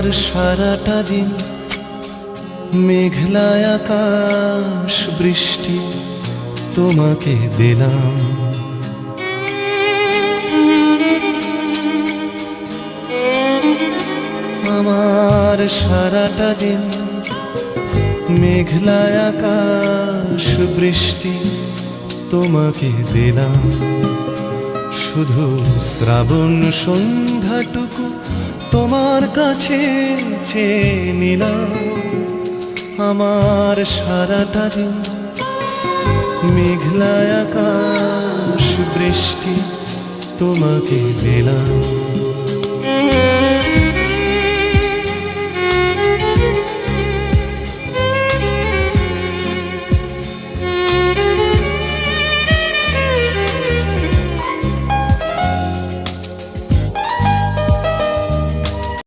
আমার সারাটা দিন মেঘলা আকাশ বৃষ্টি তোমাকে দিলাম। আমার সারাটা দিন মেঘলা আকাশ বৃষ্টি তোমাকে দিলাম। শুধু শ্রাবণ সন্ধ্যাটুকু তোমার কাছে চেয়ে নিলাম। আমার সারাটা দিন মেঘলা আকাশ বৃষ্টি তোমাকে দিলাম।